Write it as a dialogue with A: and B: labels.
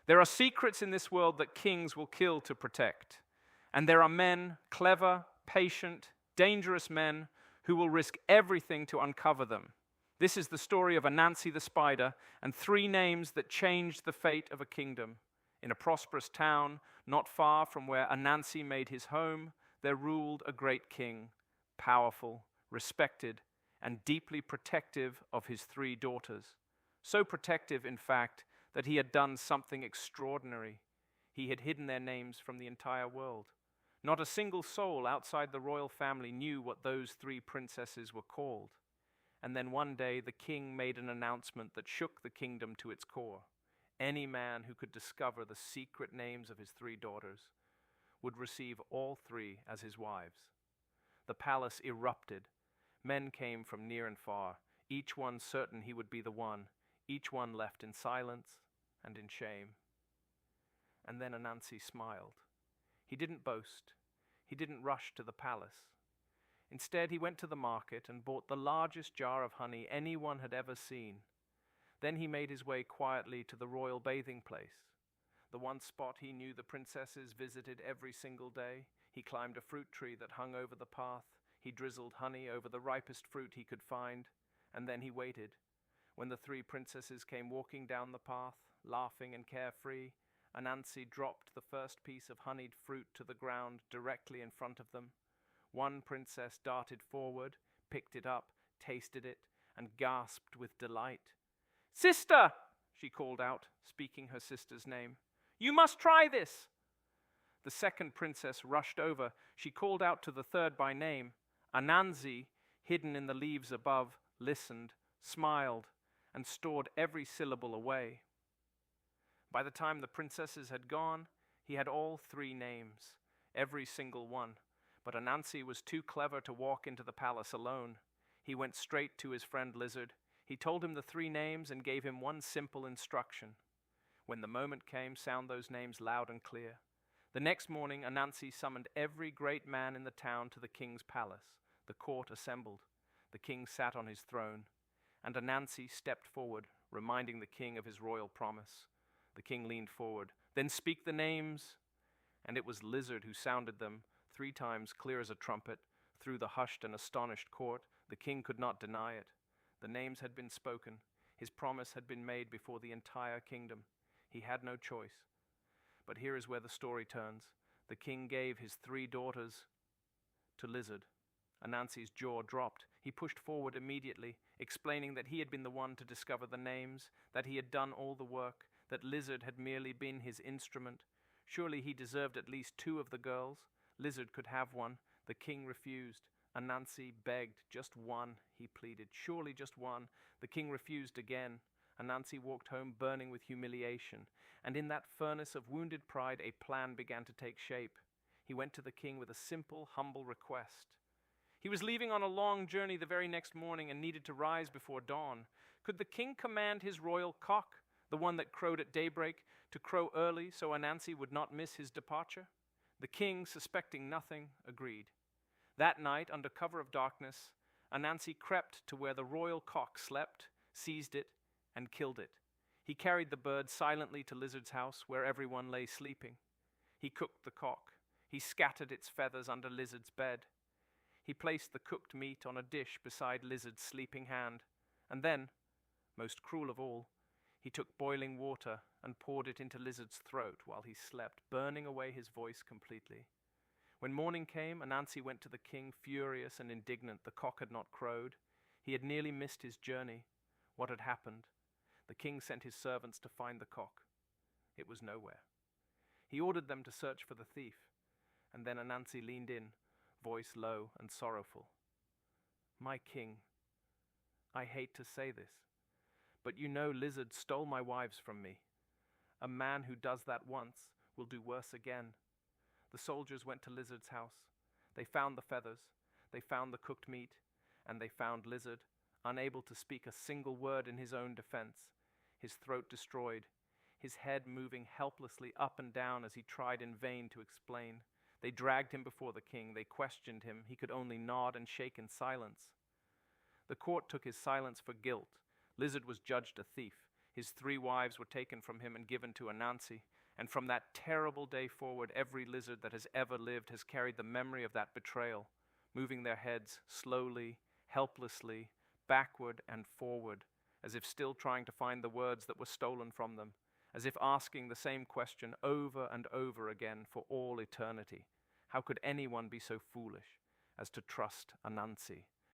A: There are secrets in this world that kings will kill to protect. And there are men, clever, patient, dangerous men, who will risk everything to uncover them. This is the story of Anansi the spider and 3 names that changed the fate of a kingdom. In a prosperous town, not far from where Anansi made his home, there ruled a great king, powerful, respected, and deeply protective of his 3 daughters. So protective, in fact, that he had done something extraordinary. He had hidden their names from the entire world. Not a single soul outside the royal family knew what those 3 princesses were called. And then one day the king made an announcement that shook the kingdom to its core. Any man who could discover the secret names of his 3 daughters would receive all 3 as his wives. The palace erupted. Men came from near and far, each one certain he would be the one, each one left in silence and in shame. And then Anansi smiled. He didn't boast. He didn't rush to the palace. Instead, he went to the market and bought the largest jar of honey anyone had ever seen. Then he made his way quietly to the royal bathing place, the one spot he knew the princesses visited every single day. He climbed a fruit tree that hung over the path. He drizzled honey over the ripest fruit he could find, and then he waited. When the 3 princesses came walking down the path, laughing and carefree, Anansi dropped the first piece of honeyed fruit to the ground directly in front of them. One princess darted forward, picked it up, tasted it, and gasped with delight. "Sister!" she called out, speaking her sister's name. "You must try this!" The second princess rushed over. She called out to the third by name. Anansi, hidden in the leaves above, listened, smiled, and stored every syllable away. By the time the princesses had gone, he had all 3 names, every single one. But Anansi was too clever to walk into the palace alone. He went straight to his friend Lizard. He told him the 3 names and gave him one simple instruction. When the moment came, sound those names loud and clear. The next morning, Anansi summoned every great man in the town to the king's palace. The court assembled. The king sat on his throne, and Anansi stepped forward, reminding the king of his royal promise. The king leaned forward. "Then speak the names." And it was Lizard who sounded them 3 times clear as a trumpet, through the hushed and astonished court. The king could not deny it. The names had been spoken. His promise had been made before the entire kingdom. He had no choice. But here is where the story turns. The king gave his 3 daughters to Lizard. Anansi's jaw dropped. He pushed forward immediately, explaining that he had been the one to discover the names, that he had done all the work, that Lizard had merely been his instrument. Surely he deserved at least 2 of the girls. Lizard could have one. The king refused. Anansi begged. "Just one," he pleaded. "Surely just one." The king refused again. Anansi walked home burning with humiliation, and in that furnace of wounded pride a plan began to take shape. He went to the king with a simple, humble request. He was leaving on a long journey the very next morning and needed to rise before dawn. Could the king command his royal cock, the one that crowed at daybreak, to crow early so Anansi would not miss his departure? The king, suspecting nothing, agreed. That night, under cover of darkness, Anansi crept to where the royal cock slept, seized it, and killed it. He carried the bird silently to Lizard's house, where everyone lay sleeping. He cooked the cock. He scattered its feathers under Lizard's bed. He placed the cooked meat on a dish beside Lizard's sleeping hand, and then, most cruel of all, he took boiling water and poured it into Lizard's throat while he slept, burning away his voice completely. When morning came, Anansi went to the king, furious and indignant. The cock had not crowed. He had nearly missed his journey. What had happened? The king sent his servants to find the cock. It was nowhere. He ordered them to search for the thief, and then Anansi leaned in, voice low and sorrowful. "My king, I hate to say this, but you know Lizard stole my wives from me. A man who does that once will do worse again." The soldiers went to Lizard's house. They found the feathers, they found the cooked meat, and they found Lizard, unable to speak a single word in his own defense, his throat destroyed, his head moving helplessly up and down as he tried in vain to explain. They dragged him before the king. They questioned him. He could only nod and shake in silence. The court took his silence for guilt. Lizard was judged a thief. His 3 wives were taken from him and given to Anansi. And from that terrible day forward, every lizard that has ever lived has carried the memory of that betrayal, moving their heads slowly, helplessly, backward and forward, as if still trying to find the words that were stolen from them, as if asking the same question over and over again for all eternity. How could anyone be so foolish as to trust Anansi?